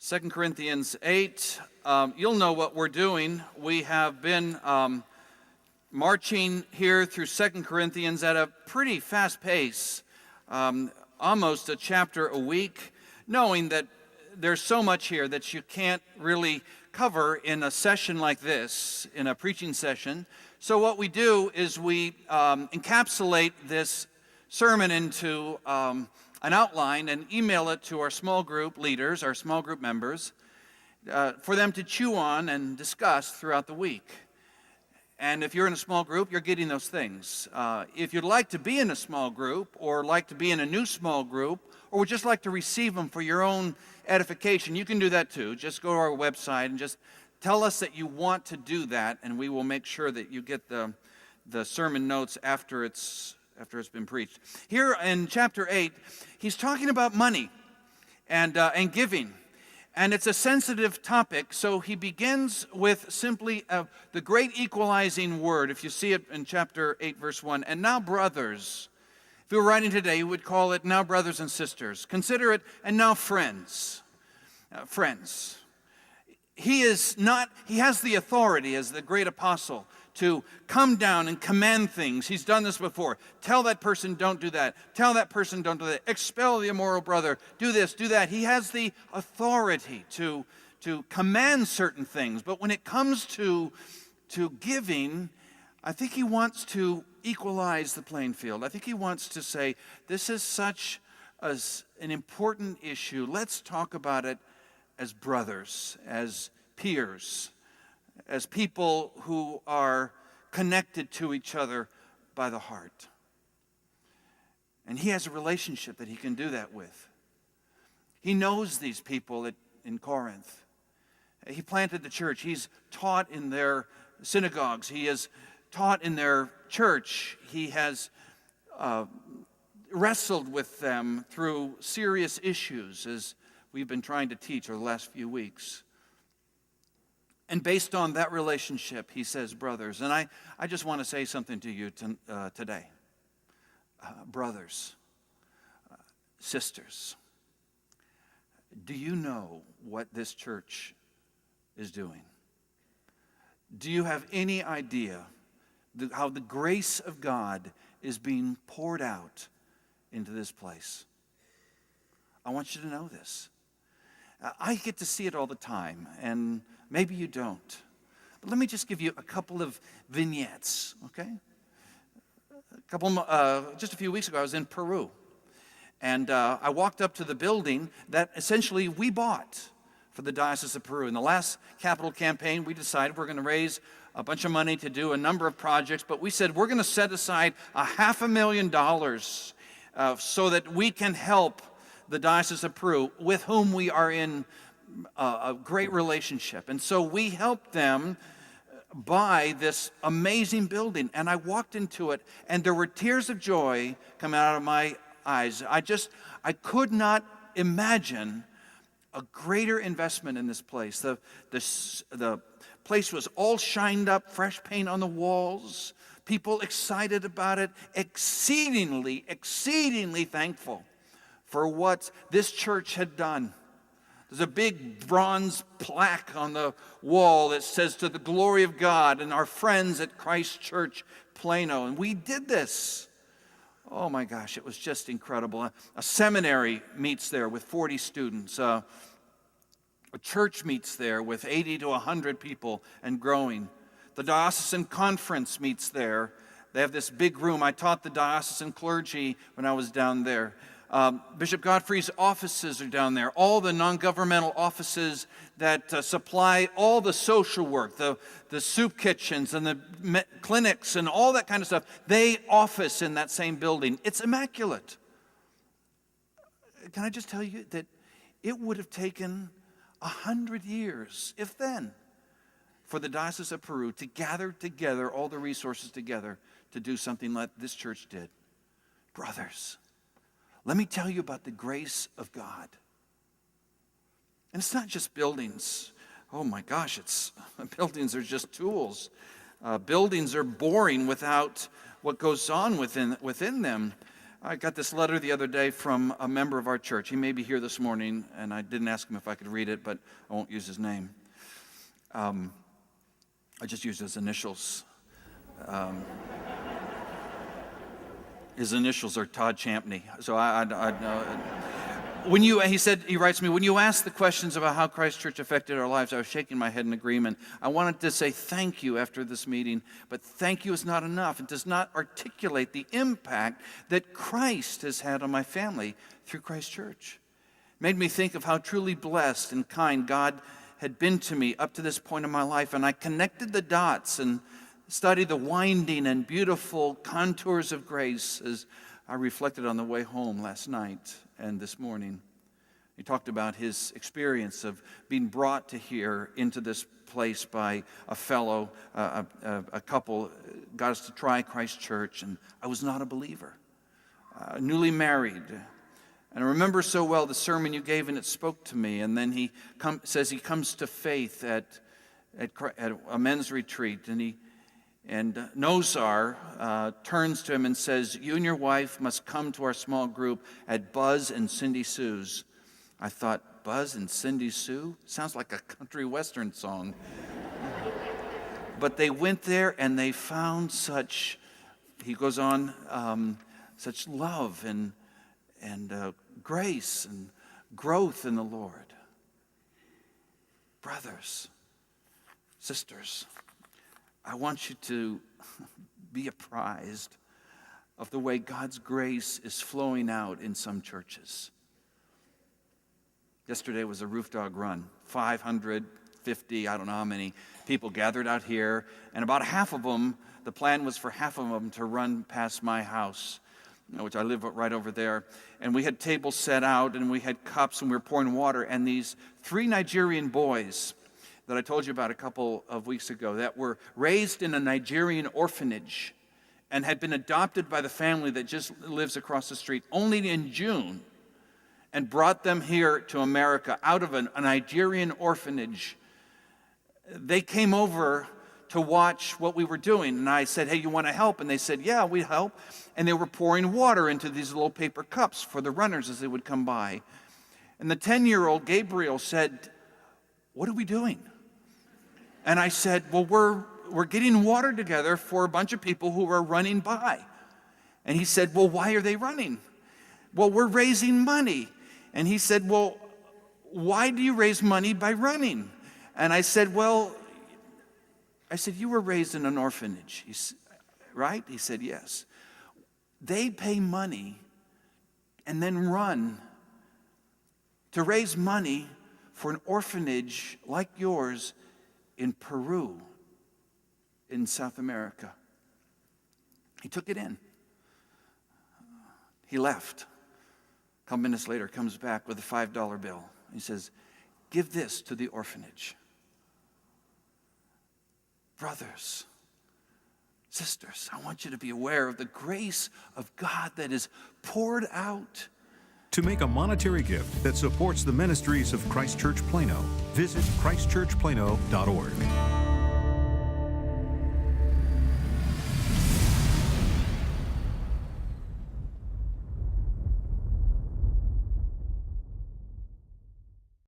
2 Corinthians 8, you'll know what we're doing. We have been marching here through 2 Corinthians at a pretty fast pace, almost a chapter a week, knowing that there's so much here that you can't really cover in a session like this, in a preaching session. So what we do is we encapsulate this sermon into an outline and email it to our small group leaders, our small group members, for them to chew on and discuss throughout the week. And if you're in a small group, you're getting those things. If you'd like to be in a small group, or like to be in a new small group, or would just like to receive them for your own edification, you can do that too. Just go to our website and just tell us that you want to do that, and we will make sure that you get the sermon notes after it's been preached. Here in chapter 8, he's talking about money and giving. And it's a sensitive topic, so he begins with simply the great equalizing word. If you see it in chapter 8, verse 1, and now brothers. If you were writing today, you would call it now brothers and sisters. Consider it, and now friends. Friends. He has the authority as the great apostle to come down and command things. He's done this before. Tell that person, don't do that. Tell that person, don't do that. Expel the immoral brother. Do this, do that. He has the authority to command certain things. But when it comes to giving, I think he wants to equalize the playing field. I think he wants to say, this is such an important issue. Let's talk about it as brothers, as peers, as people who are connected to each other by the heart. And he has a relationship that he can do that with. He knows these people in Corinth. He planted the church. He's taught in their synagogues. He has taught in their church. He has wrestled with them through serious issues, as we've been trying to teach over the last few weeks. And based on that relationship, he says, brothers. And I just want to say something to you today. Brothers, sisters, do you know what this church is doing? Do you have any idea how the grace of God is being poured out into this place? I want you to know this. I get to see it all the time, and maybe you don't. But let me just give you a couple of vignettes, okay? Just a few weeks ago, I was in Peru, and I walked up to the building that essentially we bought for the Diocese of Peru. In the last capital campaign, we decided we're going to raise a bunch of money to do a number of projects, but we said we're going to set aside $500,000 so that we can help the Diocese of Peru, with whom we are in a great relationship. And so we helped them buy this amazing building. And I walked into it, and there were tears of joy coming out of my eyes. I could not imagine a greater investment in this place. The place was all shined up, fresh paint on the walls, people excited about it, exceedingly thankful for what this church had done. There's a big bronze plaque on the wall that says, to the glory of God and our friends at Christ Church, Plano. And we did this. Oh my gosh, it was just incredible. A seminary meets there with 40 students. A church meets there with 80 to 100 people and growing. The diocesan conference meets there. They have this big room. I taught the diocesan clergy when I was down there. Bishop Godfrey's offices are down there. All the non-governmental offices that supply all the social work, the soup kitchens and the clinics and all that kind of stuff, they office in that same building. It's immaculate. Can I just tell you that it would have taken 100 years, if then, for the Diocese of Peru to gather together all the resources together to do something like this church did. Brothers, let me tell you about the grace of God. And it's not just buildings. Oh my gosh, buildings are just tools. Buildings are boring without what goes on within them. I got this letter the other day from a member of our church. He may be here this morning, and I didn't ask him if I could read it, but I won't use his name. I just used his initials. His initials are Todd Champney. So he writes me, when you asked the questions about how Christ Church affected our lives, I was shaking my head in agreement. I wanted to say thank you after this meeting, but thank you is not enough. It does not articulate the impact that Christ has had on my family through Christ Church. It made me think of how truly blessed and kind God had been to me up to this point in my life, and I connected the dots and studied the winding and beautiful contours of grace as I reflected on the way home last night and this morning. He talked about his experience of being brought to here into this place by a fellow, a couple, got us to try Christ Church, and I was not a believer, newly married. And I remember so well the sermon you gave, and it spoke to me. And then he says he comes to faith at a men's retreat, and Nozar turns to him and says, you and your wife must come to our small group at Buzz and Cindy Sue's. I thought, Buzz and Cindy Sue? Sounds like a country western song. But they went there and they found such, he goes on, such love and grace and growth in the Lord. Brothers, sisters, I want you to be apprised of the way God's grace is flowing out in some churches. Yesterday was a roof dog run. 550, I don't know how many people gathered out here, and about half of them, the plan was for half of them to run past my house, which I live right over there. And we had tables set out, and we had cups, and we were pouring water, and these 3 Nigerian boys that I told you about a couple of weeks ago that were raised in a Nigerian orphanage and had been adopted by the family that just lives across the street only in June, and brought them here to America out of a Nigerian orphanage. They came over to watch what we were doing, and I said, hey, you want to help? And they said, yeah, we help. And they were pouring water into these little paper cups for the runners as they would come by. And the 10-year-old Gabriel said, what are we doing? And I said, well, we're getting water together for a bunch of people who are running by. And he said, well, why are they running? Well, we're raising money. And he said, well, why do you raise money by running? And I said, you were raised in an orphanage, right? He said, yes. They pay money and then run to raise money for an orphanage like yours in Peru, in South America. He took it in. He left. A couple minutes later, comes back with a $5 bill. He says, give this to the orphanage. Brothers, sisters, I want you to be aware of the grace of God that is poured out. To make a monetary gift that supports the ministries of Christ Church Plano, visit christchurchplano.org.